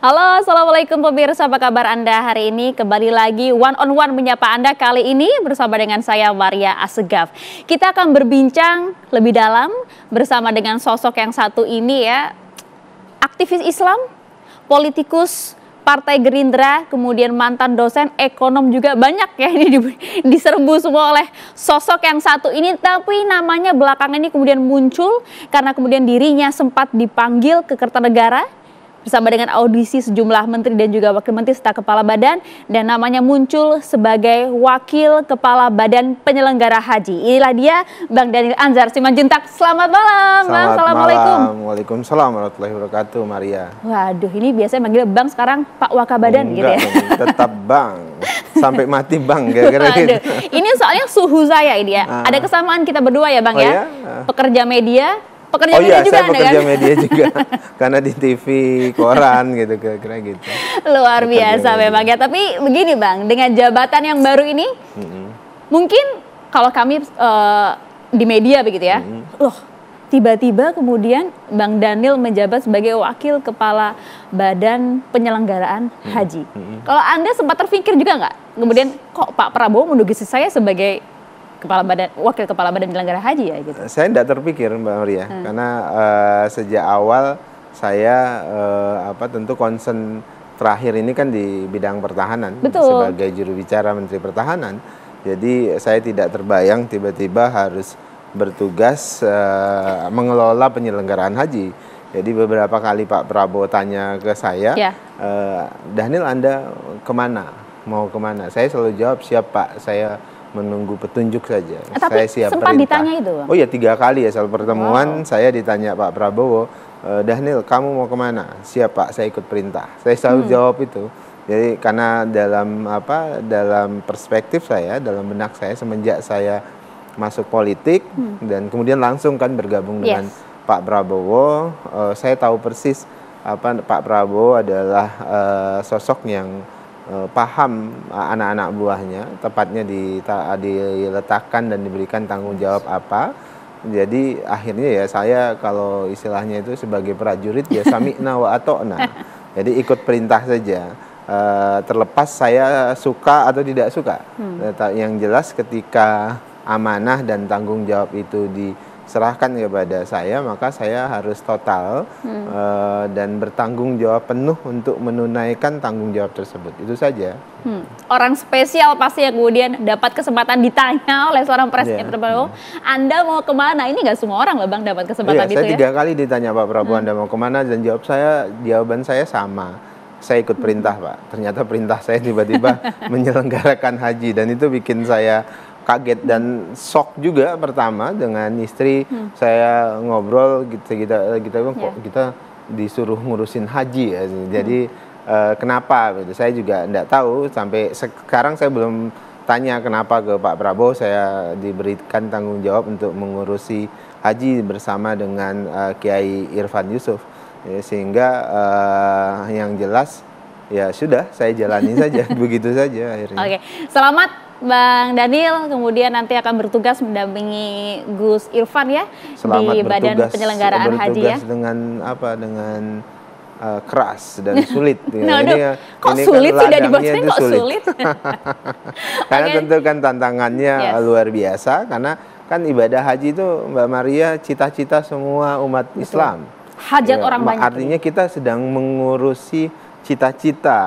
Halo, Assalamualaikum pemirsa, apa kabar Anda hari ini? Kembali lagi one on one menyapa Anda kali ini bersama dengan saya Maria Assegaf. Kita akan berbincang lebih dalam bersama dengan sosok yang satu ini ya, aktivis Islam, politikus Partai Gerindra, kemudian mantan dosen ekonom juga banyak ya ini diserbu semua oleh sosok yang satu ini, tapi namanya belakangan ini kemudian muncul karena kemudian dirinya sempat dipanggil ke Kertanegara bersama dengan audisi sejumlah menteri dan juga wakil menteri serta kepala badan, dan namanya muncul sebagai wakil kepala badan penyelenggara haji. Inilah dia Bang Daniel Anzar Simanjuntak. Selamat malam, Bang. Assalamualaikum. Waalaikumsalam warahmatullahi wabarakatuh, Maria. Waduh, ini biasanya manggil Bang, sekarang Pak Wakabadan gitu ya. Tetap Bang. Sampai mati Bang, kira-kira gitu. Ini soalnya suhu saya ini ya. Ada kesamaan kita berdua ya, Bang ya. Pekerja media. Pekerja media juga saya pekerja media juga, karena di TV, koran gitu, kira-kira gitu. Luar biasa memang ya. Tapi begini Bang, dengan jabatan yang baru ini, mungkin kalau kami di media begitu ya, loh tiba-tiba kemudian Bang Daniel menjabat sebagai wakil kepala badan penyelenggaraan haji. Kalau Anda sempat terpikir juga nggak, kemudian kok Pak Prabowo menduduki saya sebagai wakil kepala badan penyelenggara haji ya gitu? Saya tidak terpikir Mbak Maria, karena sejak awal saya tentu concern terakhir ini kan di bidang pertahanan. Betul. Sebagai juru bicara Menteri Pertahanan, jadi saya tidak terbayang tiba-tiba harus bertugas mengelola penyelenggaraan haji. Jadi beberapa kali Pak Prabowo tanya ke saya, Daniel Anda kemana? Mau kemana? Saya selalu jawab, siap Pak, saya menunggu petunjuk saja. Tapi saya siap sempat perintah. Ditanya itu Bang? Oh ya, 3 kali ya soal pertemuan. Saya ditanya Pak Prabowo, Daniel kamu mau kemana? Siap Pak, saya ikut perintah. Saya selalu jawab itu. Jadi karena dalam perspektif saya, dalam benak saya semenjak saya masuk politik dan kemudian langsung kan bergabung dengan Pak Prabowo, saya tahu persis Pak Prabowo adalah sosok yang paham anak-anak buahnya, tepatnya diletakkan dan diberikan tanggung jawab apa. Jadi akhirnya ya saya kalau istilahnya itu sebagai prajurit ya sami'na wa ato'na. Jadi ikut perintah saja, terlepas saya suka atau tidak suka. Yang jelas ketika amanah dan tanggung jawab itu diserahkan kepada saya, maka saya harus total dan bertanggung jawab penuh untuk menunaikan tanggung jawab tersebut. Itu saja. Orang spesial pasti yang kemudian dapat kesempatan ditanya oleh seorang presiden Prabowo, Anda mau kemana? Ini nggak semua orang loh Bang dapat kesempatan itu ya. Saya 3 kali ditanya Pak Prabowo, Anda mau kemana? Dan jawaban saya sama. Saya ikut perintah Pak. Ternyata perintah saya tiba-tiba menyelenggarakan haji, dan itu bikin saya kaget dan shock juga pertama dengan istri. Saya ngobrol kita kok kita disuruh ngurusin haji ya. Jadi kenapa gitu, saya juga enggak tahu, sampai sekarang saya belum tanya kenapa ke Pak Prabowo. Saya diberikan tanggung jawab untuk mengurusi haji bersama dengan Kiai Irfan Yusuf ya, sehingga yang jelas ya sudah saya jalani saja begitu saja akhirnya. Oke, selamat Bang Daniel, kemudian nanti akan bertugas mendampingi Gus Irfan ya. Selamat di Badan Penyelenggaraan Haji ya. Dengan keras dan sulit. Kok sulit sih, udah dibocorin kok sulit? Karena tentu kan tantangannya luar biasa, karena kan ibadah haji itu Mbak Maria cita-cita semua umat Islam. Hajat orang banyak. Artinya kita sedang mengurusi cita-cita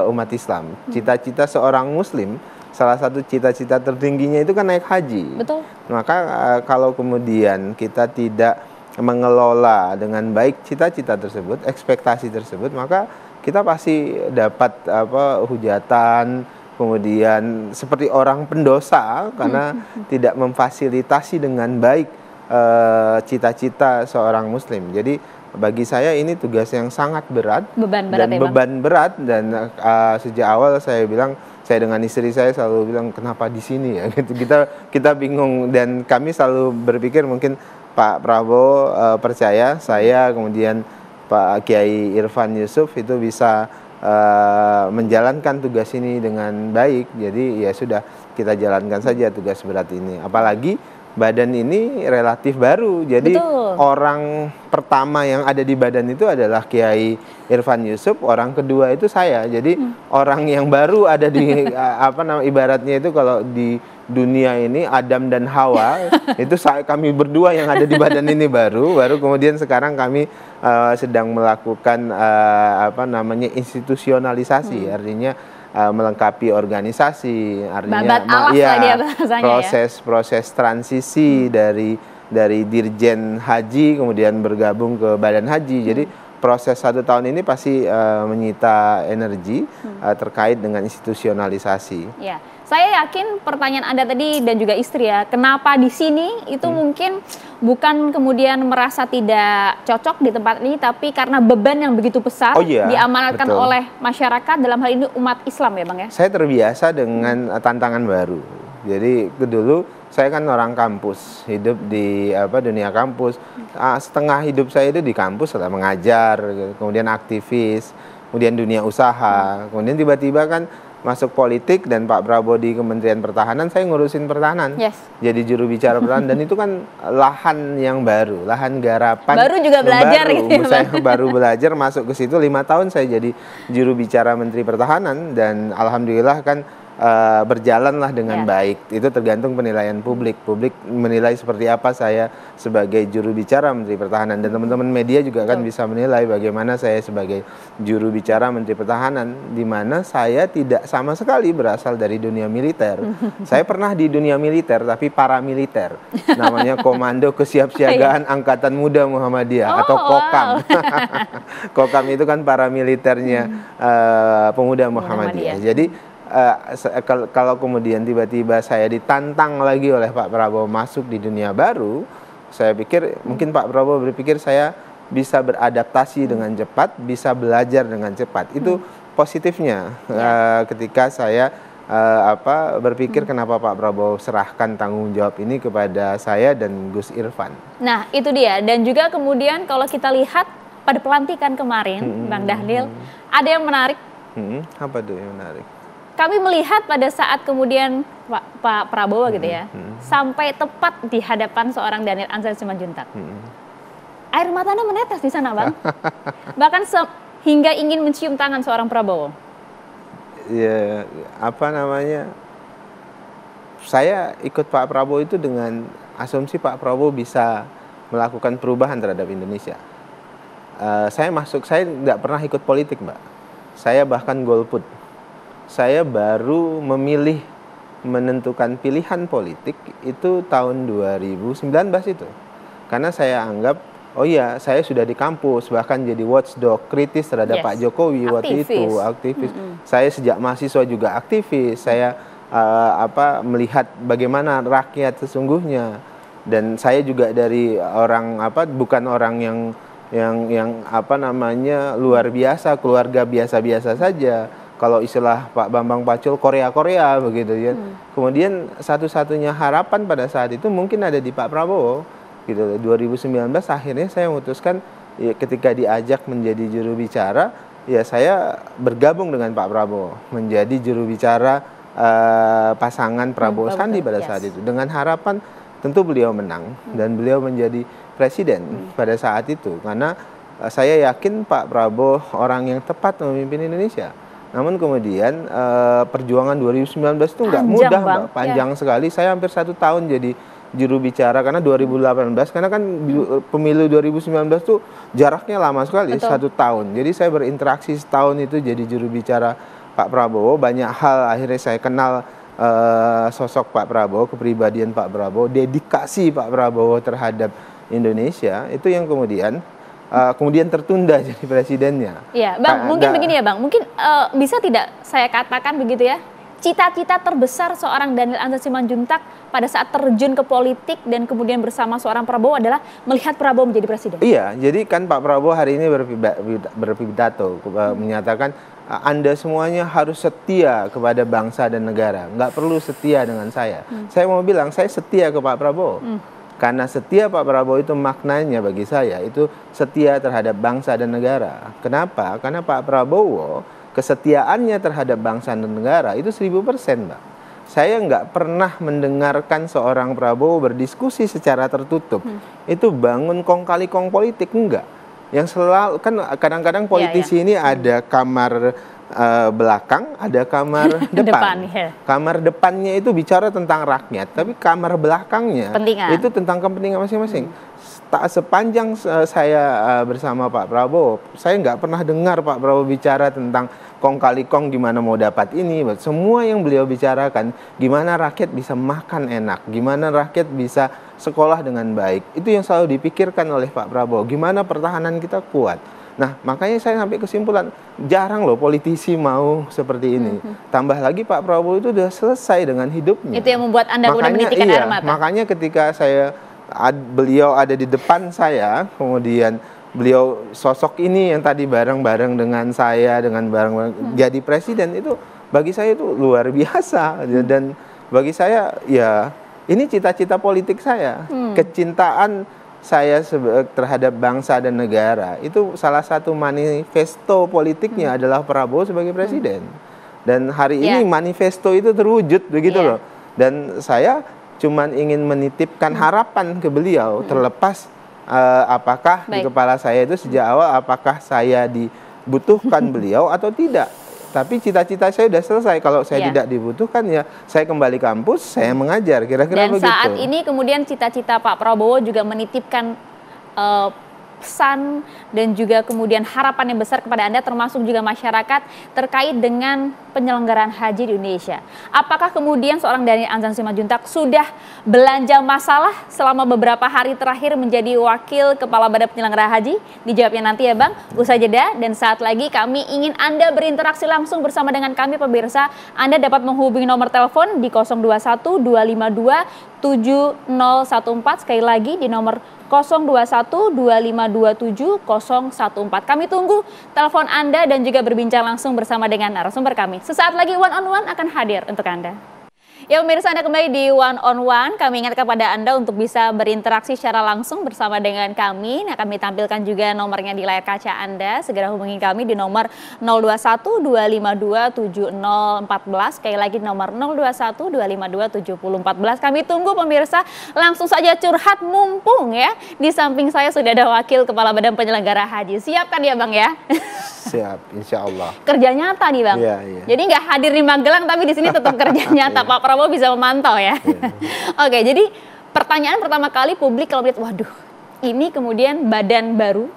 umat Islam, cita-cita seorang Muslim. Salah satu cita-cita tertingginya itu kan naik haji. Betul. Maka kalau kemudian kita tidak mengelola dengan baik cita-cita tersebut, ekspektasi tersebut, maka kita pasti dapat hujatan, kemudian seperti orang pendosa karena tidak memfasilitasi dengan baik cita-cita seorang Muslim. Jadi bagi saya ini tugas yang sangat berat, beban berat, dan sejak awal saya bilang, saya dengan istri saya selalu bilang kenapa di sini ya gitu. Kita bingung, dan kami selalu berpikir mungkin Pak Prabowo percaya saya, kemudian Pak Kiai Irfan Yusuf itu bisa menjalankan tugas ini dengan baik. Jadi ya sudah, kita jalankan saja tugas berat ini. Apalagi badan ini relatif baru. Jadi Betul. orang pertama yang ada di badan itu adalah Kiai Irfan Yusuf, orang kedua itu saya. Jadi orang yang baru ada di apa namanya, ibaratnya itu kalau di dunia ini Adam dan Hawa itu kami berdua yang ada di badan ini baru kemudian sekarang kami sedang melakukan apa namanya, institusionalisasi, artinya melengkapi organisasi, artinya ya, proses transisi dari Dirjen Haji kemudian bergabung ke Badan Haji. Jadi proses 1 tahun ini pasti menyita energi terkait dengan institusionalisasi. Ya, saya yakin pertanyaan Anda tadi dan juga istri ya, kenapa di sini itu mungkin bukan kemudian merasa tidak cocok di tempat ini, tapi karena beban yang begitu besar diamanatkan oleh masyarakat, dalam hal ini umat Islam ya Bang ya? Saya terbiasa dengan tantangan baru. Jadi dulu saya kan orang kampus, hidup di dunia kampus. Setengah hidup saya itu di kampus, setelah mengajar, kemudian aktivis, kemudian dunia usaha, kemudian tiba-tiba kan masuk politik dan Pak Prabowo di Kementerian Pertahanan, saya ngurusin pertahanan. Jadi juru bicara pertahanan, dan itu kan lahan yang baru, lahan garapan. Baru juga belajar baru. gitu ya, Saya baru belajar masuk ke situ 5 tahun saya jadi juru bicara Menteri Pertahanan, dan alhamdulillah kan berjalanlah dengan baik. Itu tergantung penilaian publik. Publik menilai seperti apa saya sebagai juru bicara Menteri Pertahanan, dan teman-teman media juga kan bisa menilai bagaimana saya sebagai juru bicara Menteri Pertahanan, di mana saya tidak sama sekali berasal dari dunia militer. Saya pernah di dunia militer tapi paramiliter. Namanya Komando Kesiapsiagaan Angkatan Muda Muhammadiyah atau KOKAM. KOKAM itu kan paramiliternya Pemuda Muhammadiyah. Jadi kalau kemudian tiba-tiba saya ditantang lagi oleh Pak Prabowo masuk di dunia baru, saya pikir mungkin Pak Prabowo berpikir saya bisa beradaptasi dengan cepat, bisa belajar dengan cepat. Itu positifnya ketika saya berpikir kenapa Pak Prabowo serahkan tanggung jawab ini kepada saya dan Gus Irfan. Nah, itu dia. Dan juga kemudian kalau kita lihat pada pelantikan kemarin, Bang Dhanil, ada yang menarik. Apa tuh yang menarik? Kami melihat pada saat kemudian Pak Prabowo gitu ya, sampai tepat di hadapan seorang Dhanil Anzar Simanjuntak. Air mata Anda menetes di sana, Bang. Bahkan hingga ingin mencium tangan seorang Prabowo. Ya, apa namanya? Saya ikut Pak Prabowo itu dengan asumsi Pak Prabowo bisa melakukan perubahan terhadap Indonesia. Saya nggak pernah ikut politik, Mbak. Saya bahkan golput. Saya baru menentukan pilihan politik itu tahun 2019 itu. Karena saya anggap, oh iya, saya sudah di kampus, bahkan jadi watchdog kritis terhadap Pak Jokowi waktu itu, aktivis. Saya sejak mahasiswa juga aktivis. Saya melihat bagaimana rakyat sesungguhnya. Dan saya juga dari orang bukan orang yang luar biasa, keluarga biasa-biasa saja. Kalau istilah Pak Bambang Pacul, Korea-Korea begitu ya. Kemudian satu-satunya harapan pada saat itu mungkin ada di Pak Prabowo. Gitu. 2019 akhirnya saya memutuskan ya, ketika diajak menjadi juru bicara, ya saya bergabung dengan Pak Prabowo menjadi juru bicara pasangan Prabowo Sandi pada saat itu. Dengan harapan tentu beliau menang dan beliau menjadi presiden pada saat itu. Karena saya yakin Pak Prabowo orang yang tepat memimpin Indonesia. Namun kemudian perjuangan 2019 itu nggak mudah, Mbak. Panjang sekali. Saya hampir 1 tahun jadi juru bicara karena 2018. Karena kan pemilu 2019 itu jaraknya lama sekali, 1 tahun. Jadi saya berinteraksi setahun itu jadi juru bicara Pak Prabowo. Banyak hal akhirnya saya kenal sosok Pak Prabowo, kepribadian Pak Prabowo, dedikasi Pak Prabowo terhadap Indonesia. Itu yang kemudian tertunda jadi presidennya. Iya, Bang, mungkin begini ya, Bang. Mungkin bisa tidak saya katakan begitu ya, cita-cita terbesar seorang Dhanil Anzar Simanjuntak pada saat terjun ke politik dan kemudian bersama seorang Prabowo adalah melihat Prabowo menjadi presiden. Iya, jadi kan Pak Prabowo hari ini berpidato menyatakan Anda semuanya harus setia kepada bangsa dan negara, nggak perlu setia dengan saya. Saya mau bilang saya setia ke Pak Prabowo. Karena setia Pak Prabowo itu maknanya bagi saya itu setia terhadap bangsa dan negara. Kenapa? Karena Pak Prabowo kesetiaannya terhadap bangsa dan negara itu 1000%, Mbak. saya nggak pernah mendengarkan seorang Prabowo berdiskusi secara tertutup. Itu bangun kong kali kong politik, enggak. Yang selalu, kan kadang-kadang politisi ini ada kamar belakang, ada kamar depan. Kamar depannya itu bicara tentang rakyat, tapi kamar belakangnya itu tentang kepentingan masing-masing. Sepanjang saya bersama Pak Prabowo, saya nggak pernah dengar Pak Prabowo bicara tentang kong kali kong gimana mau dapat ini. Semua yang beliau bicarakan, gimana rakyat bisa makan enak, gimana rakyat bisa sekolah dengan baik. Itu yang selalu dipikirkan oleh Pak Prabowo, gimana pertahanan kita kuat. Nah, makanya saya sampai kesimpulan, jarang loh politisi mau seperti ini. Tambah lagi Pak Prabowo itu udah selesai dengan hidupnya. Itu yang membuat Anda kemudian menitikan air mata. Makanya ketika beliau ada di depan saya, kemudian beliau sosok ini yang tadi bareng-bareng dengan saya, dengan bareng-bareng jadi presiden, itu bagi saya itu luar biasa. Dan bagi saya ya ini cita-cita politik saya, kecintaan saya terhadap bangsa dan negara. Itu salah satu manifesto politiknya adalah Prabowo sebagai presiden. Dan hari ini manifesto itu terwujud begitu loh. Dan saya cuman ingin menitipkan harapan ke beliau, terlepas apakah di kepala saya itu sejak awal apakah saya dibutuhkan beliau atau tidak. Tapi cita-cita saya sudah selesai. Kalau saya tidak dibutuhkan, ya saya kembali kampus, saya mengajar, kira-kira begitu. Dan saat ini kemudian cita-cita Pak Prabowo juga menitipkan pesan dan juga kemudian harapan yang besar kepada Anda, termasuk juga masyarakat, terkait dengan penyelenggaraan haji di Indonesia. Apakah kemudian seorang Daniel Anzan Simanjuntak sudah belanja masalah selama beberapa hari terakhir menjadi wakil kepala Badan Penyelenggara Haji? Dijawabnya nanti ya Bang, usai jeda. Dan saat lagi kami ingin Anda berinteraksi langsung bersama dengan kami pemirsa. Anda dapat menghubungi nomor telepon di 021 252 7014, sekali lagi di nomor 021 2527 014. Kami tunggu telepon Anda dan juga berbincang langsung bersama dengan narasumber kami. Sesaat lagi One on One akan hadir untuk Anda. Ya pemirsa, Anda kembali di One on One. Kami ingat kepada Anda untuk bisa berinteraksi secara langsung bersama dengan kami. Nah, kami tampilkan juga nomornya di layar kaca Anda. Segera hubungi kami di nomor 021 252 7014. Sekali lagi nomor 021 252 7014. Kami tunggu pemirsa, langsung saja curhat mumpung ya. Di samping saya sudah ada wakil kepala Badan Penyelenggara Haji. Siap kan ya Bang ya? Siap, insya Allah. Kerja nyata nih Bang. Iya. Jadi nggak hadir di Magelang tapi di sini tetap kerja nyata. Pak Prabowo bisa memantau ya. Oke, jadi pertanyaan pertama kali publik kalau lihat, waduh, ini kemudian badan baru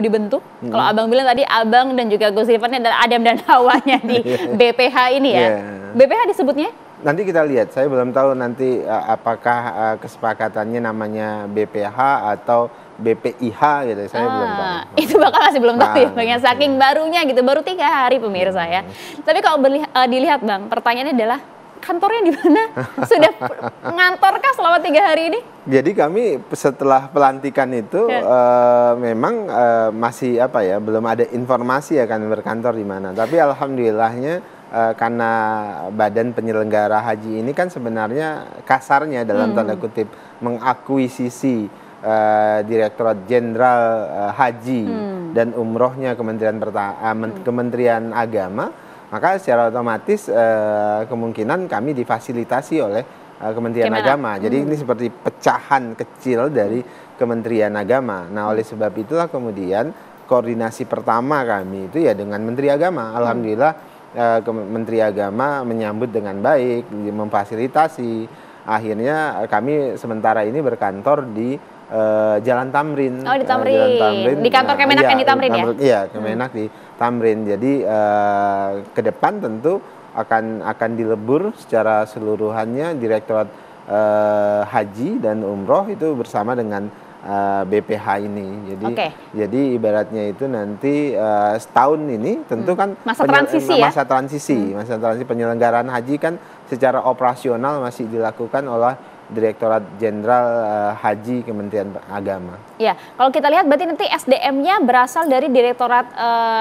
dibentuk. Kalau Abang bilang tadi, Abang dan juga Gus Rifan adalah Adam dan Hawanya di BPH ini ya. BPH disebutnya? Nanti kita lihat, saya belum tahu nanti apakah kesepakatannya namanya BPH atau BPIH gitu, saya belum tahu. Itu bakal masih belum tahu ya Bang, saking barunya gitu, baru 3 hari pemirsa ya. Tapi kalau dilihat Bang, pertanyaannya adalah, kantornya di mana? Sudah ngantorkah selama 3 hari ini? Jadi kami setelah pelantikan itu memang masih belum ada informasi akan berkantor di mana. Tapi alhamdulillahnya karena Badan Penyelenggara Haji ini kan sebenarnya kasarnya dalam tanda kutip mengakuisisi Direktorat Jenderal Haji dan Umrohnya Kementerian Agama. Maka secara otomatis kemungkinan kami difasilitasi oleh Kementerian Agama. Jadi ini seperti pecahan kecil dari Kementerian Agama. Nah, oleh sebab itulah kemudian koordinasi pertama kami itu ya dengan Menteri Agama. Alhamdulillah Menteri Agama menyambut dengan baik, memfasilitasi. Akhirnya kami sementara ini berkantor di Jalan Tamrin. Oh, di Tamrin. Jalan Tamrin. Di kantor Kemenak yang di Tamrin ya? Iya, Kemenak di Tamrin. Jadi ke depan tentu akan dilebur secara seluruhannya Direktorat Haji dan Umroh itu bersama dengan BPH ini. Jadi ibaratnya itu nanti setahun ini tentu kan masa transisi penyelenggaraan haji kan secara operasional masih dilakukan oleh Direktorat Jenderal Haji Kementerian Agama. Ya, kalau kita lihat berarti nanti SDM-nya berasal dari Direktorat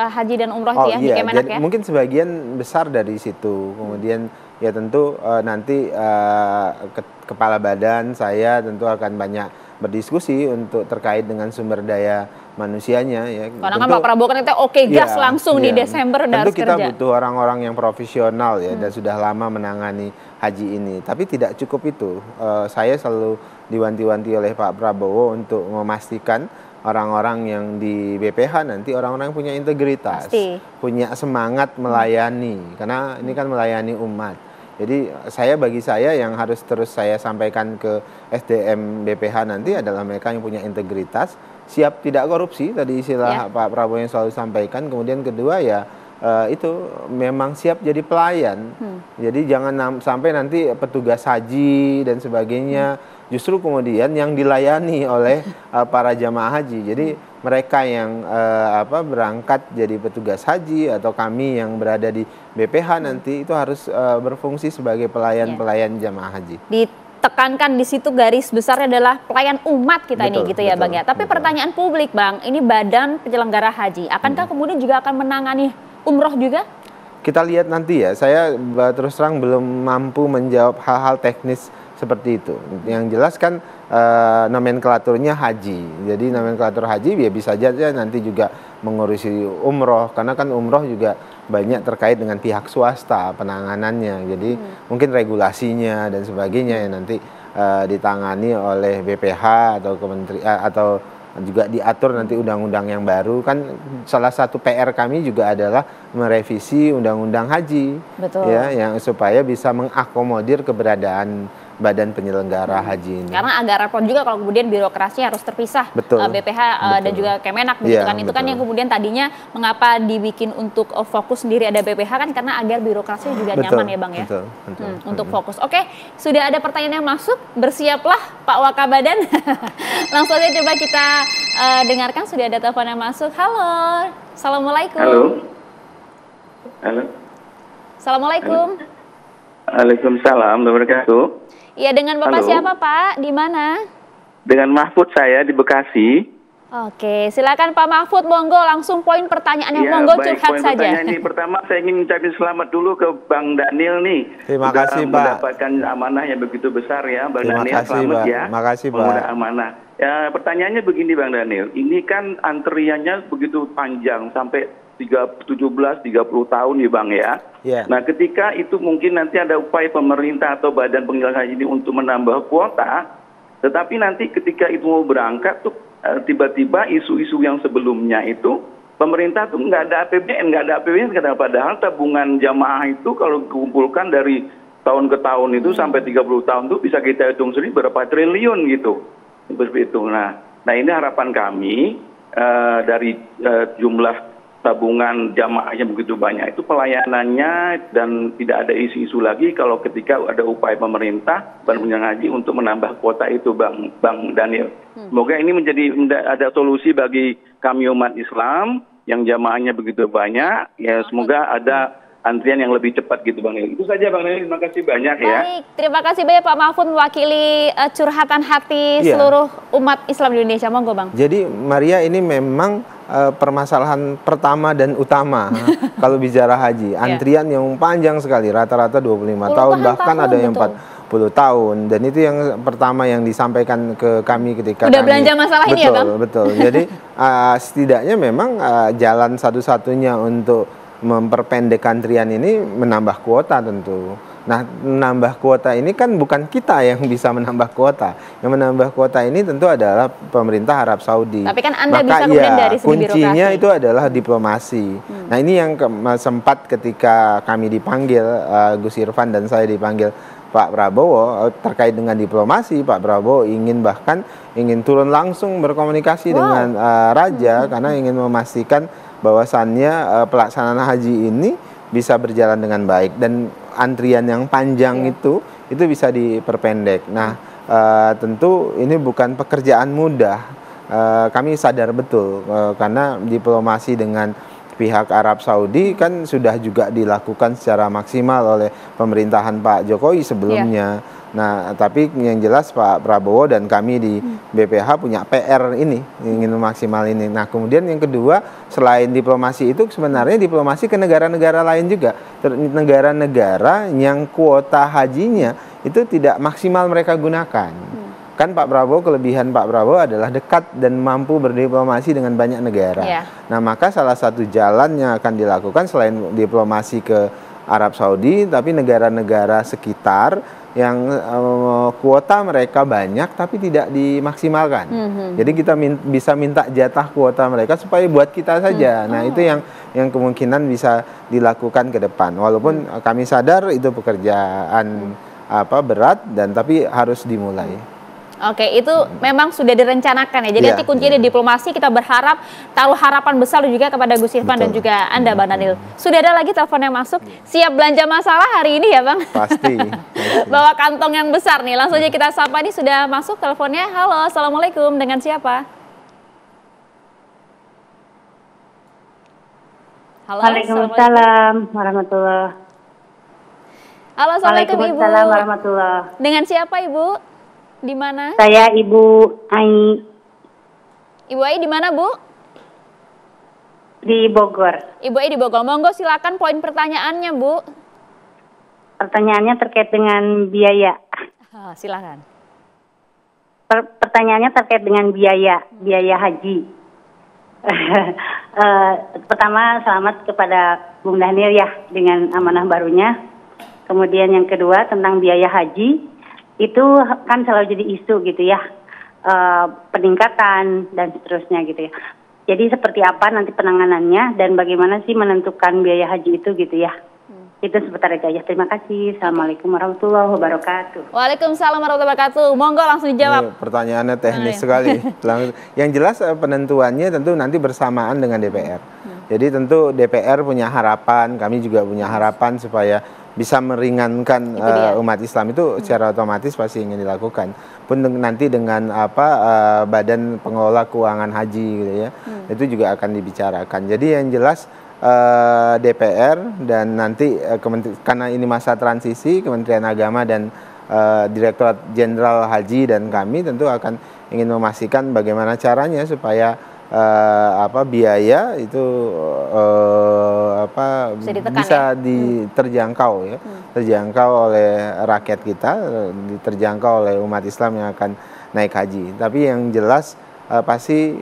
Haji dan Umroh itu ya, di Kemenak ya? Mungkin sebagian besar dari situ. Kemudian ya tentu nanti kepala badan saya tentu akan banyak berdiskusi untuk terkait dengan sumber daya manusianya ya. Karena kan Pak Prabowo kan itu oke gas langsung di Desember udah harus kita kerja. butuh orang-orang yang profesional ya dan sudah lama menangani haji ini. Tapi tidak cukup itu. Saya selalu diwanti-wanti oleh Pak Prabowo untuk memastikan orang-orang yang di BPH nanti orang-orang yang punya integritas, punya semangat melayani. Karena ini kan melayani umat. Jadi bagi saya yang harus terus saya sampaikan ke SDM BPH nanti adalah mereka yang punya integritas, siap tidak korupsi, tadi istilah Pak Prabowo yang selalu sampaikan. Kemudian kedua ya itu memang siap jadi pelayan. Jadi jangan sampai nanti petugas haji dan sebagainya justru kemudian yang dilayani oleh para jamaah haji. Jadi mereka yang berangkat jadi petugas haji atau kami yang berada di BPH nanti itu harus berfungsi sebagai pelayan-pelayan jamaah haji. Tekankan di situ garis besarnya adalah pelayan umat kita ini gitu ya Bang ya. Tapi pertanyaan publik Bang, ini badan penyelenggara haji, akankah kemudian juga akan menangani umroh juga? Kita lihat nanti ya, saya terus terang belum mampu menjawab hal-hal teknis seperti itu. Yang jelas kan nomenklaturnya haji. Jadi nomenklatur haji ya bisa saja nanti juga mengurusi umroh, karena kan umroh juga banyak terkait dengan pihak swasta penanganannya. Jadi mungkin regulasinya dan sebagainya yang nanti ditangani oleh BPH atau kementerian atau juga diatur nanti undang-undang yang baru. Kan salah satu PR kami juga adalah merevisi undang-undang haji. Betul. Ya, yang supaya bisa mengakomodir keberadaan badan penyelenggara haji ini. Karena agak repot juga kalau kemudian birokrasinya harus terpisah. Betul. BPH dan juga Kemenak begitu kan. Itu kan yang kemudian tadinya mengapa dibikin untuk fokus sendiri ada BPH kan karena agar birokrasinya juga nyaman ya Bang ya. Betul. Untuk fokus. Oke, sudah ada pertanyaan yang masuk. Bersiaplah Pak Wakabadan. Langsung aja coba kita dengarkan, sudah ada telepon yang masuk. Halo. Assalamualaikum. Halo. Assalamualaikum. Waalaikumsalam warahmatullahi wabarakatuh. Iya, dengan Bapak siapa Pak? Di mana? Dengan Mahfud, saya di Bekasi. Oke, silakan Pak Mahfud, monggo langsung poin pertanyaannya, monggo curhat saja. Pertanyaan ini pertama saya ingin ucapin selamat dulu ke Bang Daniel nih. Terima kasih Pak. Mendapatkan amanah yang begitu besar ya, Bang Daniel. Selamat ya. Terima kasih Pak. Pemuda amanah. Ya, pertanyaannya begini Bang Daniel, ini kan antriannya begitu panjang sampai 17-30 tahun ya Bang ya. Nah ketika itu mungkin nanti ada upaya pemerintah atau badan penyelenggara haji ini untuk menambah kuota, tetapi nanti ketika itu mau berangkat tuh tiba-tiba isu-isu yang sebelumnya itu pemerintah tuh nggak ada APBN, padahal tabungan jamaah itu kalau dikumpulkan dari tahun ke tahun itu sampai 30 tahun tuh bisa kita hitung sendiri berapa triliun gitu. Seperti itu. Nah ini harapan kami dari jumlah tabungan jamaahnya begitu banyak itu pelayanannya dan tidak ada isu-isu lagi kalau ketika ada upaya pemerintah dan penyelenggara haji untuk menambah kuota itu Bang Daniel. Semoga ini ada solusi bagi kami umat Islam yang jamaahnya begitu banyak ya, semoga ada antrian yang lebih cepat gitu Bang Daniel. Itu saja Bang Daniel, terima kasih banyak ya. Baik, terima kasih banyak Pak Mahfud mewakili curhatan hati seluruh umat Islam di Indonesia. Monggo Bang. Jadi Maria, ini memang permasalahan pertama dan utama kalau bicara haji. Antrian yang panjang sekali, rata-rata 25 tahun, bahkan ada yang 40 tahun. Dan itu yang pertama yang disampaikan ke kami ketika udah belanja masalah ini ya Bang? Betul. Jadi setidaknya memang jalan satu-satunya untuk memperpendek antrian ini menambah kuota tentu. Nah, menambah kuota ini kan bukan kita yang bisa menambah kuota. Yang menambah kuota ini tentu adalah pemerintah Arab Saudi. Tapi kan Anda bisa kemudian dari segi kuncinya birokrasi. itu adalah diplomasi. Nah, ini yang sempat ketika kami dipanggil, Gus Irfan dan saya dipanggil Pak Prabowo terkait dengan diplomasi. Pak Prabowo bahkan ingin turun langsung berkomunikasi dengan Raja karena ingin memastikan bahwasannya pelaksanaan haji ini bisa berjalan dengan baik dan antrian yang panjang itu bisa diperpendek. Nah, tentu ini bukan pekerjaan mudah. Kami sadar betul karena diplomasi dengan pihak Arab Saudi kan sudah juga dilakukan secara maksimal oleh pemerintahan Pak Jokowi sebelumnya. Nah, tapi yang jelas Pak Prabowo dan kami di BPH punya PR ini, ingin memaksimal ini. Nah, kemudian yang kedua, selain diplomasi itu sebenarnya diplomasi ke negara-negara lain juga. Negara-negara yang kuota hajinya itu tidak maksimal mereka gunakan. Kan Pak Prabowo, kelebihan Pak Prabowo adalah dekat dan mampu berdiplomasi dengan banyak negara. Nah, maka salah satu jalan yang akan dilakukan selain diplomasi ke Arab Saudi, tapi negara-negara sekitar yang kuota mereka banyak tapi tidak dimaksimalkan. Jadi kita bisa minta jatah kuota mereka supaya buat kita saja. Nah, itu yang kemungkinan bisa dilakukan ke depan. Walaupun kami sadar itu pekerjaan berat dan tapi harus dimulai. Oke, itu memang sudah direncanakan ya. Jadi nanti kuncinya di diplomasi, kita berharap taruh harapan besar juga kepada Gus Irfan dan juga Anda, Bang Dhanil. Sudah ada lagi telepon yang masuk. Siap belanja masalah hari ini ya, Bang? Pasti. Bawa kantong yang besar nih. Langsung aja kita sapa nih, sudah masuk teleponnya. Halo, Assalamualaikum. Dengan siapa? Halo, Waalaikumsalam warahmatullahi. Halo, Assalamualaikum Ibu. Waalaikumsalam warahmatullahi. Dengan siapa Ibu? Di mana? Saya Ibu Ai. Ibu Ai di mana, Bu? Di Bogor. Ibu Ai di Bogor. Monggo silakan poin pertanyaannya, Bu. Pertanyaannya terkait dengan biaya. Silakan. Pertanyaannya terkait dengan biaya haji. Pertama, selamat kepada Bung Dhanil ya dengan amanah barunya. Kemudian yang kedua tentang biaya haji. Itu kan selalu jadi isu gitu ya, peningkatan dan seterusnya gitu ya. Jadi seperti apa nanti penanganannya dan bagaimana sih menentukan biaya haji itu gitu ya. Itu sebentar aja. Terima kasih. Assalamualaikum warahmatullahi wabarakatuh. Waalaikumsalam warahmatullahi wabarakatuh. Monggo langsung dijawab. Pertanyaannya teknis sekali. Yang jelas penentuannya tentu nanti bersamaan dengan DPR. Jadi tentu DPR punya harapan, kami juga punya harapan supaya bisa meringankan umat Islam itu secara otomatis pasti ingin dilakukan. Pun nanti dengan badan pengelola keuangan haji gitu ya, itu juga akan dibicarakan. Jadi yang jelas DPR dan nanti karena ini masa transisi, Kementerian Agama dan Direktorat Jenderal Haji dan kami tentu akan ingin memastikan bagaimana caranya supaya biaya itu bisa terjangkau ya, terjangkau oleh rakyat kita, terjangkau oleh umat Islam yang akan naik haji. Tapi yang jelas pasti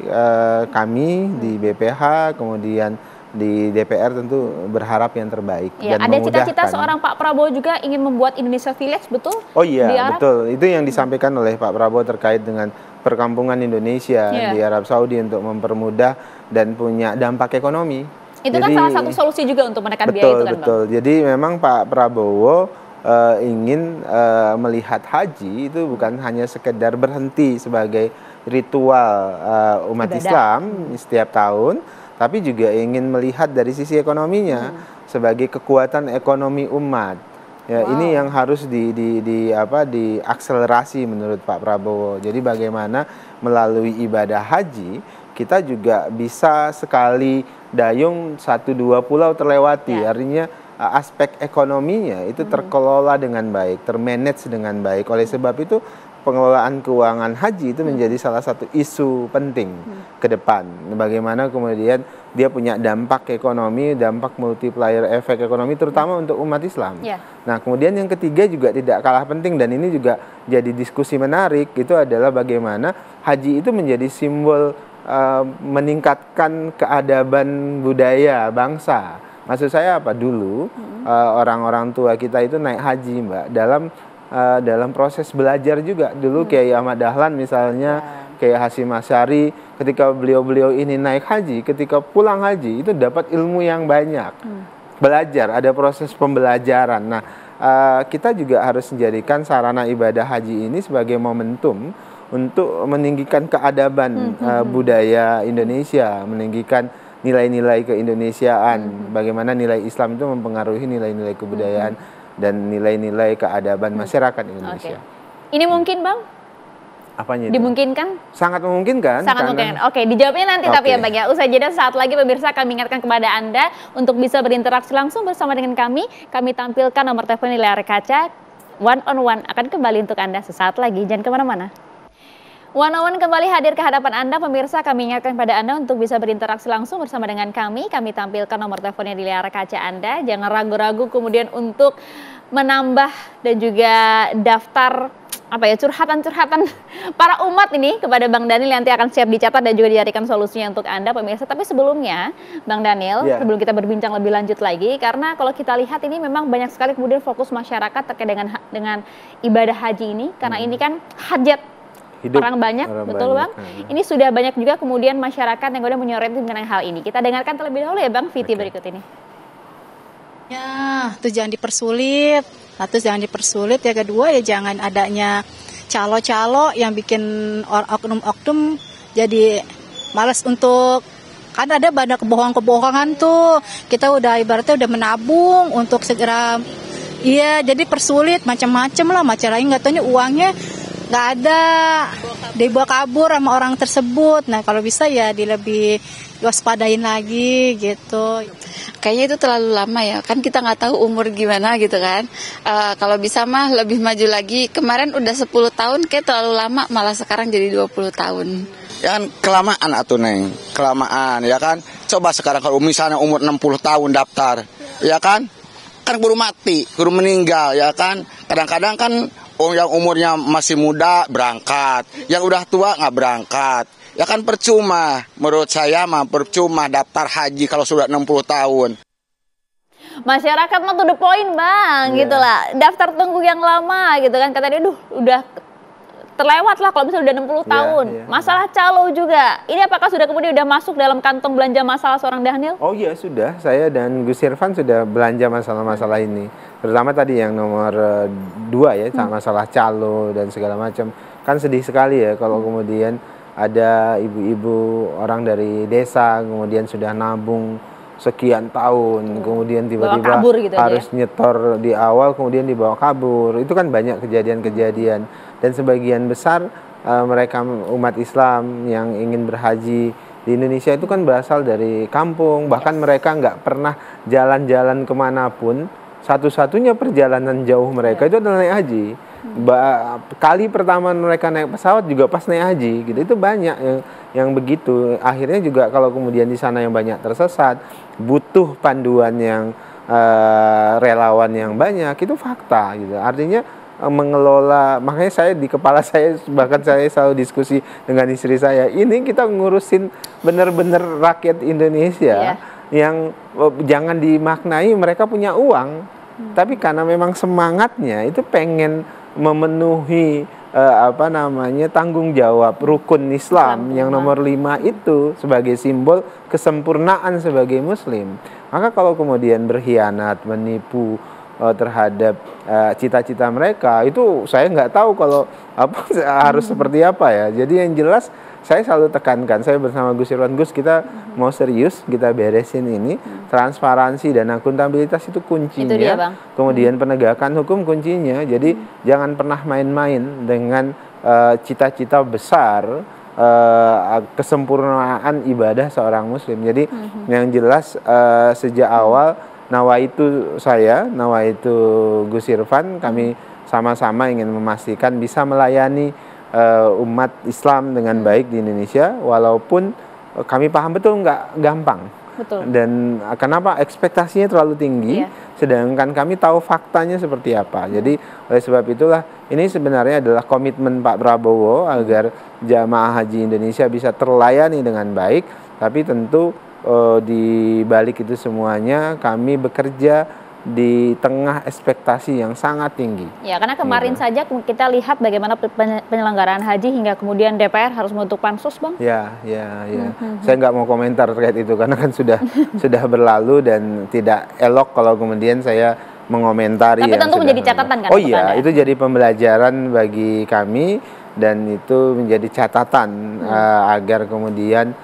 kami di BPH kemudian di DPR tentu berharap yang terbaik ya, dan ada cita-cita seorang Pak Prabowo juga ingin membuat Indonesia Village, betul? Oh iya, betul. Itu yang disampaikan oleh Pak Prabowo terkait dengan perkampungan Indonesia di Arab Saudi untuk mempermudah dan punya dampak ekonomi. Itu kan salah satu solusi juga untuk menekan biaya itu kan, Bang? Jadi memang Pak Prabowo ingin melihat haji itu bukan hanya sekedar berhenti sebagai ritual umat Islam setiap tahun, tapi juga ingin melihat dari sisi ekonominya sebagai kekuatan ekonomi umat. Ya, ini yang harus diakselerasi menurut Pak Prabowo. Jadi bagaimana melalui ibadah haji kita juga bisa sekali dayung 1-2 pulau terlewati. Artinya aspek ekonominya itu terkelola dengan baik, termanage dengan baik. Oleh sebab itu pengelolaan keuangan haji itu menjadi salah satu isu penting ke depan. Bagaimana kemudian dia punya dampak ekonomi, dampak multiplier efek ekonomi terutama untuk umat Islam. Nah, kemudian yang ketiga juga tidak kalah penting dan ini juga jadi diskusi menarik, itu adalah bagaimana haji itu menjadi simbol meningkatkan keadaban budaya bangsa. Maksud saya apa? Dulu orang-orang tua kita itu naik haji, Mbak, dalam proses belajar juga. Dulu Kiai Ahmad Dahlan misalnya, Kiai Hasyim Asy'ari, ketika beliau-beliau ini naik haji, ketika pulang haji itu dapat ilmu yang banyak. Belajar, ada proses pembelajaran. Nah, kita juga harus menjadikan sarana ibadah haji ini sebagai momentum untuk meninggikan keadaban budaya Indonesia, meninggikan nilai-nilai keindonesiaan, bagaimana nilai Islam itu mempengaruhi nilai-nilai kebudayaan dan nilai-nilai keadaban masyarakat Indonesia. Ini mungkin, Bang? Apanya itu? Dimungkinkan? Sangat memungkinkan. Sangat mungkinkan. Oke, dijawabnya nanti tapi ya, Bang ya. Usai jeda saat lagi pemirsa kami ingatkan kepada Anda untuk bisa berinteraksi langsung bersama dengan kami. Kami tampilkan nomor telepon di layar kaca. One on One akan kembali untuk Anda sesaat lagi. Jangan kemana-mana. One on One kembali hadir ke hadapan Anda, pemirsa. Kami ingatkan pada Anda untuk bisa berinteraksi langsung bersama dengan kami. Kami tampilkan nomor teleponnya di layar kaca Anda. Jangan ragu-ragu kemudian untuk menambah dan juga daftar apa ya, curhatan-curhatan para umat ini kepada Bang Daniel nanti akan siap dicatat dan juga dicarikan solusinya untuk Anda pemirsa. Tapi sebelumnya Bang Daniel, sebelum kita berbincang lebih lanjut lagi, karena kalau kita lihat ini memang banyak sekali kemudian fokus masyarakat terkait dengan ibadah haji ini, karena ini kan hajat hidup orang banyak, betul Bang? Ini sudah banyak juga kemudian masyarakat yang udah menyoroti mengenai hal ini. Kita dengarkan terlebih dahulu ya Bang Viti berikut ini. Ya, itu jangan dipersulit. Satu, jangan dipersulit. Yang kedua ya jangan adanya calo-calo yang bikin oknum-oknum jadi malas untuk, kan ada banyak kebohongan-kebohongan tuh. Kita udah ibaratnya udah menabung untuk segera, iya jadi persulit macam-macam lah, macam lain nggak taunya uangnya nggak ada, dibawa kabur sama orang tersebut. Nah kalau bisa ya lebih waspadain lagi gitu. Kayaknya itu terlalu lama ya, kan kita nggak tahu umur gimana gitu kan. Kalau bisa mah lebih maju lagi. Kemarin udah 10 tahun kayak terlalu lama, malah sekarang jadi 20 tahun. Ya kan kelamaan atuh Neng, kelamaan ya kan. Coba sekarang kalau misalnya umur 60 tahun daftar, ya kan baru mati, baru meninggal ya kan. Kadang-kadang kan yang umurnya masih muda berangkat, yang udah tua nggak berangkat. Ya kan percuma, menurut saya mah percuma daftar haji kalau sudah 60 tahun. Masyarakat mah to the point Bang, gitu lah. Daftar tunggu yang lama gitu kan, katanya udah terlewat lah kalau misalnya udah 60 tahun. Masalah calo juga, ini apakah sudah kemudian udah masuk dalam kantong belanja masalah seorang Daniel? Oh iya sudah, saya dan Gus Irfan sudah belanja masalah-masalah ini. Terutama tadi yang nomor 2 ya, masalah calo dan segala macam. Kan sedih sekali ya kalau kemudian ada ibu-ibu orang dari desa kemudian sudah nabung sekian tahun, kemudian tiba-tiba gitu harus nyetor di awal, kemudian dibawa kabur. Itu kan banyak kejadian-kejadian. Dan sebagian besar mereka umat Islam yang ingin berhaji di Indonesia itu kan berasal dari kampung. Bahkan mereka nggak pernah jalan-jalan kemanapun. Satu-satunya perjalanan jauh mereka itu adalah naik haji. Kali pertama mereka naik pesawat juga pas naik haji gitu. Itu banyak yang begitu. Akhirnya juga kalau kemudian di sana yang banyak tersesat, butuh panduan yang relawan yang banyak, itu fakta gitu. Artinya mengelola, makanya saya di kepala saya, bahkan saya selalu diskusi dengan istri saya, ini kita ngurusin benar-benar rakyat Indonesia yang jangan dimaknai mereka punya uang, tapi karena memang semangatnya itu pengen memenuhi tanggung jawab rukun Islam yang nomor 5 itu sebagai simbol kesempurnaan sebagai muslim. Maka kalau kemudian berkhianat, menipu terhadap cita-cita mereka, itu saya nggak tahu kalau harus seperti apa ya. Jadi yang jelas saya selalu tekankan, saya bersama Gus Irwan, Gus kita mau serius, kita beresin ini, transparansi dan akuntabilitas itu kuncinya, itu dia, Bang. Kemudian penegakan hukum kuncinya, jadi jangan pernah main-main dengan cita-cita besar, kesempurnaan ibadah seorang muslim. Jadi yang jelas sejak awal, nawaitu Gus Irfan, kami sama-sama ingin memastikan bisa melayani umat Islam dengan baik di Indonesia, walaupun kami paham betul nggak gampang. Betul. Dan kenapa ekspektasinya terlalu tinggi, sedangkan kami tahu faktanya seperti apa. Jadi oleh sebab itulah ini sebenarnya adalah komitmen Pak Prabowo agar jamaah haji Indonesia bisa terlayani dengan baik. Tapi tentu di balik itu semuanya kami bekerja di tengah ekspektasi yang sangat tinggi. Ya, karena kemarin saja kita lihat bagaimana penyelenggaraan haji hingga kemudian DPR harus membentuk pansus, Bang. Ya. Saya nggak mau komentar terkait itu karena kan sudah berlalu dan tidak elok kalau kemudian saya mengomentari. Tapi tentu menjadi catatan kan? Oh iya, itu jadi pembelajaran bagi kami dan itu menjadi catatan agar kemudian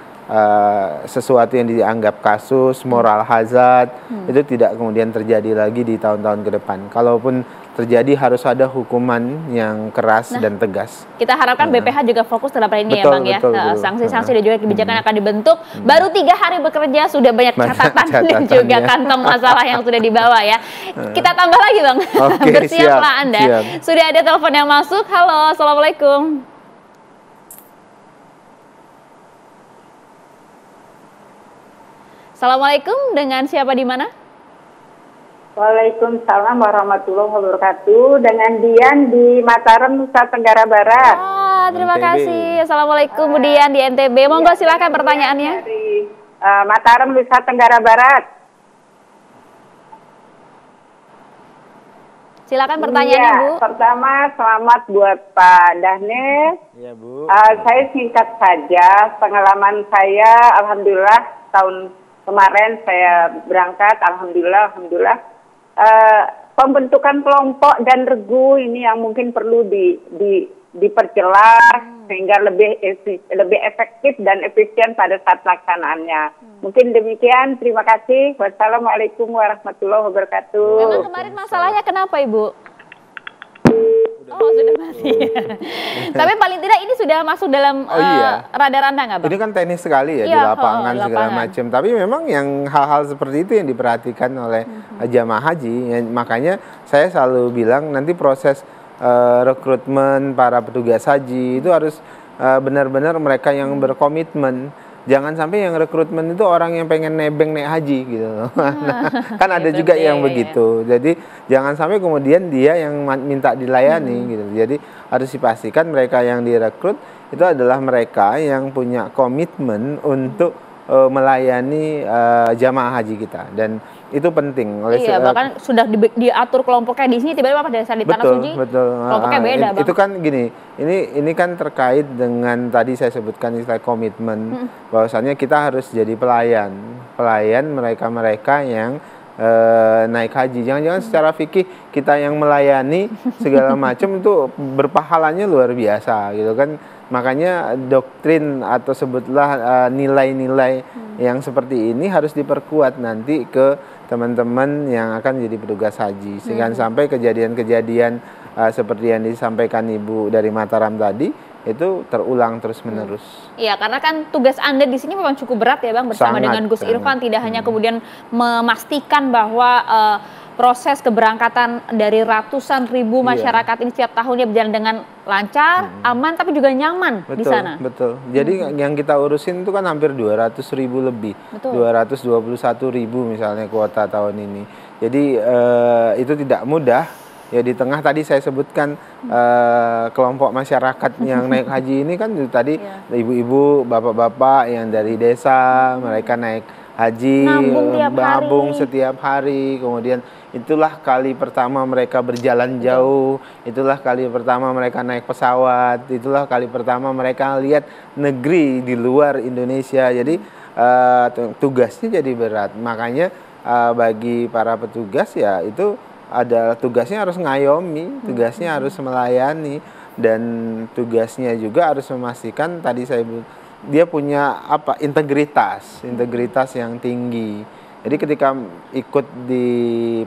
sesuatu yang dianggap kasus moral hazard itu tidak kemudian terjadi lagi di tahun-tahun ke depan. Kalaupun terjadi harus ada hukuman yang keras dan tegas. Kita harapkan BPH juga fokus terhadap ini ya Bang ya. Sanksi-sanksi dan juga kebijakan akan dibentuk. Baru 3 hari bekerja sudah banyak catatan dan juga kantong masalah yang sudah dibawa ya. Kita tambah lagi Bang. Bersiaplah Anda. Siap. Sudah ada telepon yang masuk. Halo, Assalamualaikum. Assalamualaikum, dengan siapa di mana? Waalaikumsalam warahmatullahi wabarakatuh. Dengan Dian di Mataram, Nusa Tenggara Barat. Terima kasih. Assalamualaikum Bu Dian di NTB. Monggo silakan pertanyaannya. Dari Mataram, Nusa Tenggara Barat. Silakan pertanyaannya, Bu. Pertama, selamat buat Pak Dhanil. Iya, Bu. Saya singkat saja. Pengalaman saya, alhamdulillah, tahun kemarin saya berangkat, alhamdulillah. Pembentukan kelompok dan regu ini yang mungkin perlu diperjelas sehingga lebih efektif dan efisien pada saat pelaksanaannya. Mungkin demikian. Terima kasih. Wassalamualaikum warahmatullahi wabarakatuh. Memang kemarin masalahnya kenapa, Ibu? Oh, sudah mati. Tapi paling tidak ini sudah masuk dalam radar Anda nggak, Bang? Ini kan teknis sekali ya, di lapangan segala macam. Tapi memang yang hal-hal seperti itu yang diperhatikan oleh jamaah haji. Makanya saya selalu bilang nanti proses rekrutmen para petugas haji itu harus benar-benar mereka yang berkomitmen. Jangan sampai yang rekrutmen itu orang yang pengen nebeng naik haji gitu. Nah, kan ada juga yang begitu. Jadi jangan sampai kemudian dia yang minta dilayani gitu. Jadi harus dipastikan mereka yang direkrut itu adalah mereka yang punya komitmen untuk melayani jamaah haji kita, dan itu penting. Bahkan sudah diatur kelompoknya di sini, tiba-tiba pada saat di Tanah Suci kelompoknya beda, Bang. Itu kan gini, ini kan terkait dengan tadi saya sebutkan istilah komitmen, bahwasannya kita harus jadi pelayan mereka yang naik haji. Jangan-jangan secara fikih kita yang melayani segala macam itu berpahalanya luar biasa gitu kan. Makanya doktrin atau sebutlah nilai-nilai yang seperti ini harus diperkuat nanti ke teman-teman yang akan jadi petugas haji. Sehingga sampai kejadian-kejadian seperti yang disampaikan Ibu dari Mataram tadi itu terulang terus-menerus. Iya, karena kan tugas Anda di sini memang cukup berat ya, Bang, bersama dengan Gus Irfan. Tidak hanya kemudian memastikan bahwa proses keberangkatan dari ratusan ribu masyarakat ini setiap tahunnya berjalan dengan lancar, aman, tapi juga nyaman di sana. Betul. Jadi yang kita urusin itu kan hampir 200.000 lebih. 221.000 misalnya kuota tahun ini. Jadi itu tidak mudah. Ya di tengah tadi saya sebutkan kelompok masyarakat yang naik haji ini kan tadi ibu-ibu, bapak-bapak yang dari desa, mereka naik haji, nabung setiap hari, kemudian itulah kali pertama mereka berjalan jauh, itulah kali pertama mereka naik pesawat, itulah kali pertama mereka lihat negeri di luar Indonesia. Jadi tugasnya jadi berat. Makanya bagi para petugas ya itu adalah tugasnya harus ngayomi, tugasnya harus melayani, dan tugasnya juga harus memastikan tadi saya dia punya integritas yang tinggi. Jadi ketika ikut di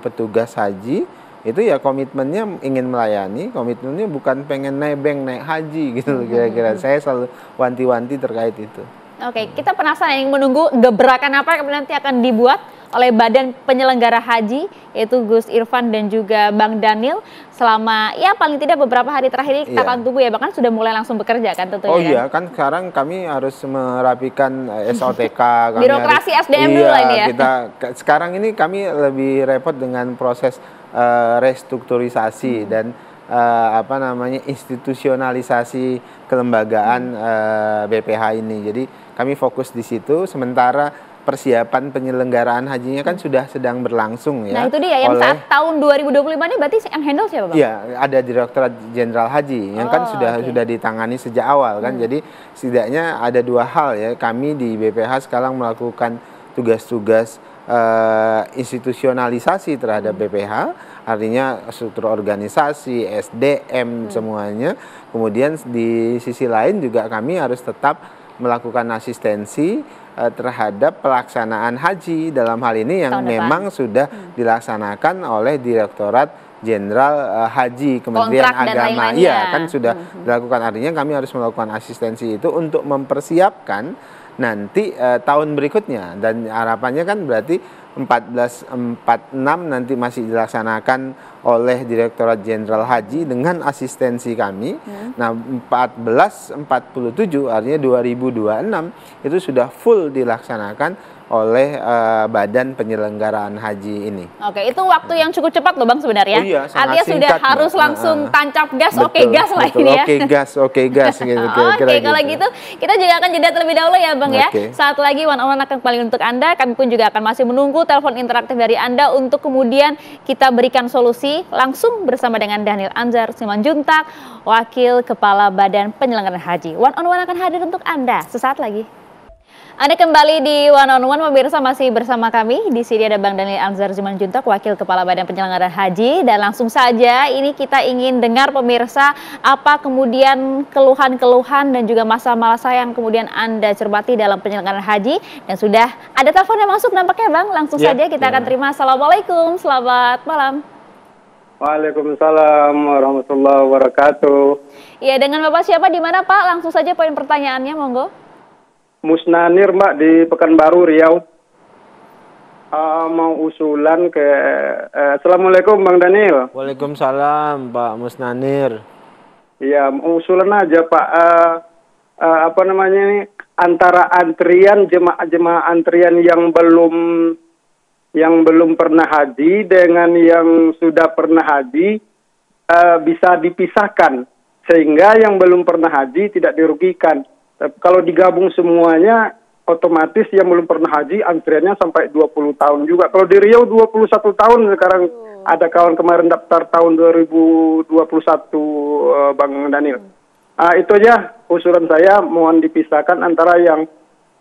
petugas haji itu ya komitmennya ingin melayani, komitmennya bukan pengen nebeng naik haji gitu kira-kira. Saya selalu wanti-wanti terkait itu. Oke, kita penasaran yang menunggu gebrakan apa yang nanti akan dibuat oleh Badan Penyelenggara Haji, yaitu Gus Irfan dan juga Bang Dhanil selama ya paling tidak beberapa hari terakhir ini kita akan tunggu ya, bahkan sudah mulai langsung bekerja kan tentunya. Oh iya, kan sekarang kami harus merapikan SOTK, birokrasi SDM dulu lah ini ya. Sekarang ini kami lebih repot dengan proses restrukturisasi dan institusionalisasi kelembagaan BPH ini. Jadi kami fokus di situ, sementara persiapan penyelenggaraan hajinya kan sudah sedang berlangsung ya. Nah itu dia yang saat tahun 2025 ini berarti yang handle siapa, Bang? Iya, ada Direktorat Jenderal Haji yang kan sudah ditangani sejak awal kan. Jadi setidaknya ada dua hal ya. Kami di BPH sekarang melakukan tugas-tugas institusionalisasi terhadap BPH, artinya struktur organisasi, SDM semuanya. Kemudian di sisi lain juga kami harus tetap melakukan asistensi terhadap pelaksanaan haji dalam hal ini yang memang sudah dilaksanakan oleh Direktorat Jenderal Haji Kementerian Agama. Iya, kan sudah dilakukan. Artinya kami harus melakukan asistensi itu untuk mempersiapkan nanti tahun berikutnya, dan harapannya kan berarti 1446 nanti masih dilaksanakan oleh Direktorat Jenderal Haji dengan asistensi kami. Nah, 1447 artinya 2026 itu sudah full dilaksanakan oleh Badan Penyelenggaraan Haji ini. Oke, itu waktu yang cukup cepat loh Bang sebenarnya. Oh iya, sangat artinya sudah singkat, harus Mbak. langsung tancap gas, Betul, oke gas lah betul. ini ya. Oke gas gitu. Oke, kalau gitu kita juga akan jeda terlebih dahulu ya Bang ya. Saat lagi One on One akan kembali untuk Anda. Kami pun juga akan masih menunggu telepon interaktif dari Anda untuk kemudian kita berikan solusi langsung bersama dengan Dhanil Anzar Simanjuntak, Wakil Kepala Badan Penyelenggaraan Haji. One on One akan hadir untuk Anda sesaat lagi. Anda kembali di One on One, pemirsa, masih bersama kami. Di sini ada Bang Dhanil Anzar Simanjuntak, Wakil Kepala Badan Penyelenggaraan Haji. Dan langsung saja ini kita ingin dengar pemirsa apa kemudian keluhan-keluhan dan juga masalah-masalah yang kemudian Anda cermati dalam penyelenggaraan haji. Dan sudah ada telepon yang masuk nampaknya Bang. Langsung saja kita akan terima. Assalamualaikum, selamat malam. Waalaikumsalam warahmatullahi wabarakatuh. Iya, dengan Bapak siapa, di mana Pak? Langsung saja poin pertanyaannya, monggo. Musnanir Mbak di Pekanbaru Riau. Mau usulan ke Assalamualaikum Bang Dhanil. Waalaikumsalam Pak Musnanir. Iya, mau usulan aja Pak. Apa namanya ini, antara antrian jemaah antrian yang belum pernah haji dengan yang sudah pernah haji bisa dipisahkan sehingga yang belum pernah haji tidak dirugikan. Kalau digabung semuanya, otomatis yang belum pernah haji antriannya sampai 20 tahun juga. Kalau di Riau 21 tahun sekarang, ada kawan kemarin daftar tahun 2021 Bang Dhanil. Itu aja usulan saya, mohon dipisahkan antara yang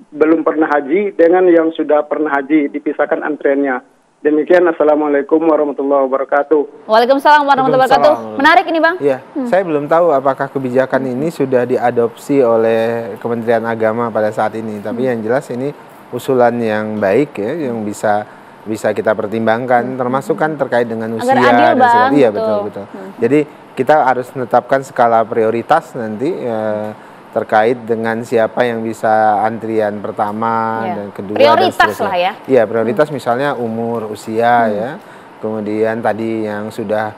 belum pernah haji dengan yang sudah pernah haji, dipisahkan antriannya. Demikian, Assalamualaikum warahmatullahi wabarakatuh. Waalaikumsalam warahmatullahi wabarakatuh. Menarik ini Bang. Iya, saya belum tahu apakah kebijakan ini sudah diadopsi oleh Kementerian Agama pada saat ini. Tapi yang jelas ini usulan yang baik ya, yang bisa kita pertimbangkan, termasuk kan terkait dengan usia dan segala. Iya, betul. Jadi kita harus menetapkan skala prioritas nanti terkait dengan siapa yang bisa antrian pertama dan kedua prioritas dan lah ya. Iya, prioritas misalnya umur, usia ya. Kemudian tadi yang sudah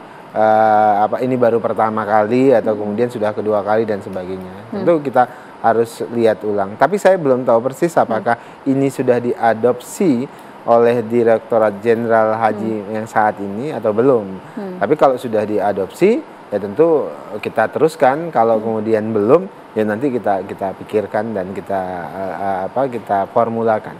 ini baru pertama kali atau kemudian sudah kedua kali dan sebagainya. Tentu kita harus lihat ulang. Tapi saya belum tahu persis apakah ini sudah diadopsi oleh Direktorat Jenderal Haji yang saat ini atau belum. Tapi kalau sudah diadopsi ya tentu kita teruskan. Kalau kemudian belum, ya nanti kita pikirkan dan kita formulakan.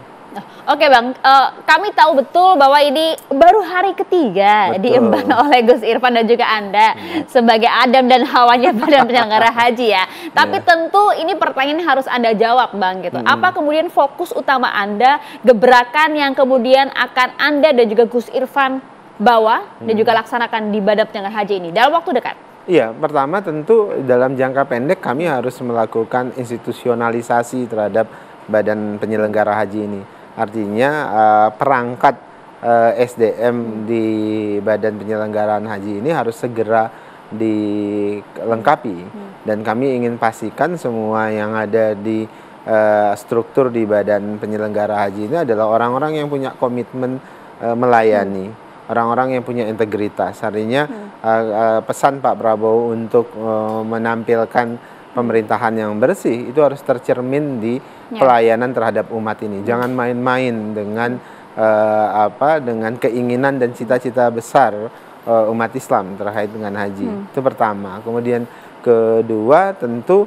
Oke Bang, kami tahu betul bahwa ini baru hari ketiga diemban oleh Gus Irfan dan juga Anda sebagai Adam dan Hawanya Badan Penyelenggara Haji ya. Tapi tentu ini pertanyaan harus Anda jawab Bang gitu. Apa kemudian fokus utama Anda, gebrakan yang kemudian akan Anda dan juga Gus Irfan bawa dan juga laksanakan di Badan Penyelenggara Haji ini dalam waktu dekat? Iya, pertama tentu dalam jangka pendek kami harus melakukan institusionalisasi terhadap Badan Penyelenggara Haji ini. Artinya perangkat SDM di Badan Penyelenggaraan Haji ini harus segera dilengkapi. Dan kami ingin pastikan semua yang ada di struktur di Badan Penyelenggara Haji ini adalah orang-orang yang punya komitmen melayani, orang-orang yang punya integritas. Artinya pesan Pak Prabowo untuk menampilkan pemerintahan yang bersih itu harus tercermin di pelayanan terhadap umat ini. Jangan main-main dengan dengan keinginan dan cita-cita besar umat Islam terkait dengan haji. Itu pertama. Kemudian kedua tentu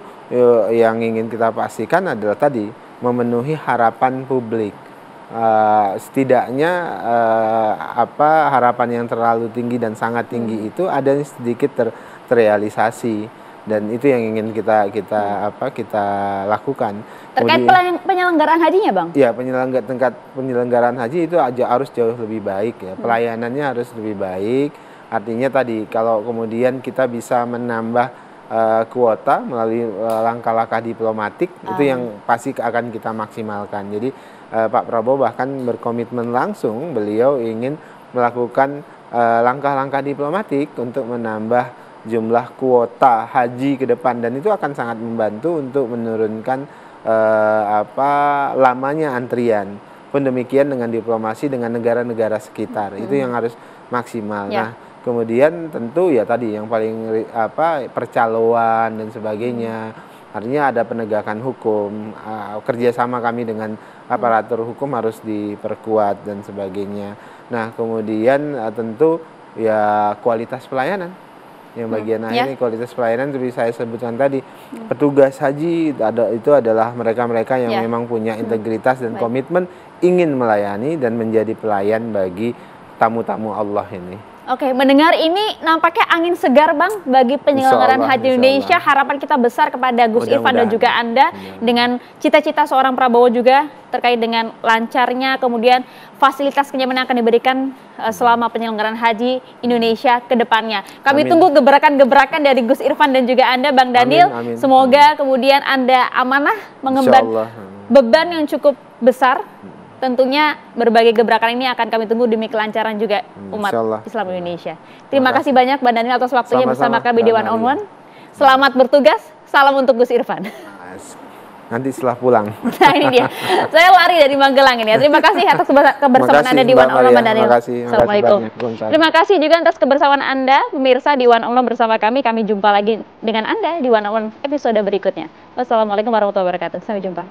yang ingin kita pastikan adalah tadi memenuhi harapan publik. Setidaknya harapan yang terlalu tinggi dan sangat tinggi itu ada sedikit terrealisasi. Dan itu yang ingin kita lakukan. Terkait penyelenggaraan hajinya, Bang? Iya, penyelenggaraan haji itu harus jauh lebih baik ya. Pelayanannya harus lebih baik. Artinya tadi kalau kemudian kita bisa menambah kuota melalui langkah-langkah diplomatik, itu yang pasti akan kita maksimalkan. Jadi Pak Prabowo bahkan berkomitmen langsung, beliau ingin melakukan langkah-langkah diplomatik untuk menambah jumlah kuota haji ke depan, dan itu akan sangat membantu untuk menurunkan lamanya antrian. Pun demikian dengan diplomasi dengan negara-negara sekitar, itu yang harus maksimal. Nah, kemudian tentu ya tadi yang paling percaloan dan sebagainya, Artinya ada penegakan hukum, kerjasama kami dengan aparatur hukum harus diperkuat dan sebagainya. Nah, kemudian tentu ya kualitas pelayanan. Yang bagian akhir ini kualitas pelayanan seperti saya sebutkan tadi, petugas haji itu adalah mereka-mereka yang memang punya integritas dan komitmen ingin melayani dan menjadi pelayan bagi tamu-tamu Allah ini. Oke, mendengar ini nampaknya angin segar Bang bagi penyelenggaraan haji Indonesia. Harapan kita besar kepada Gus Irfan dan juga Anda dengan cita-cita seorang Prabowo juga terkait dengan lancarnya kemudian fasilitas kenyamanan akan diberikan selama penyelenggaraan haji Indonesia ke depannya. Kami tunggu gebrakan-gebrakan dari Gus Irfan dan juga Anda Bang Daniel. Semoga kemudian Anda amanah mengemban beban yang cukup besar. Tentunya berbagai gebrakan ini akan kami tunggu demi kelancaran juga umat Islam Indonesia. Terima kasih banyak Bang Daniel atas waktunya bersama kami di One on One. Selamat bertugas, salam untuk Gus Irfan. Nanti setelah pulang. Nah ini dia, saya lari dari Magelang ini ya. Terima kasih atas kebersamaan Anda di One on One Bang Daniel. Assalamualaikum. Terima kasih juga atas kebersamaan Anda pemirsa di One on One bersama kami. Kami jumpa lagi dengan Anda di One on One episode berikutnya. Wassalamualaikum warahmatullahi wabarakatuh. Sampai jumpa.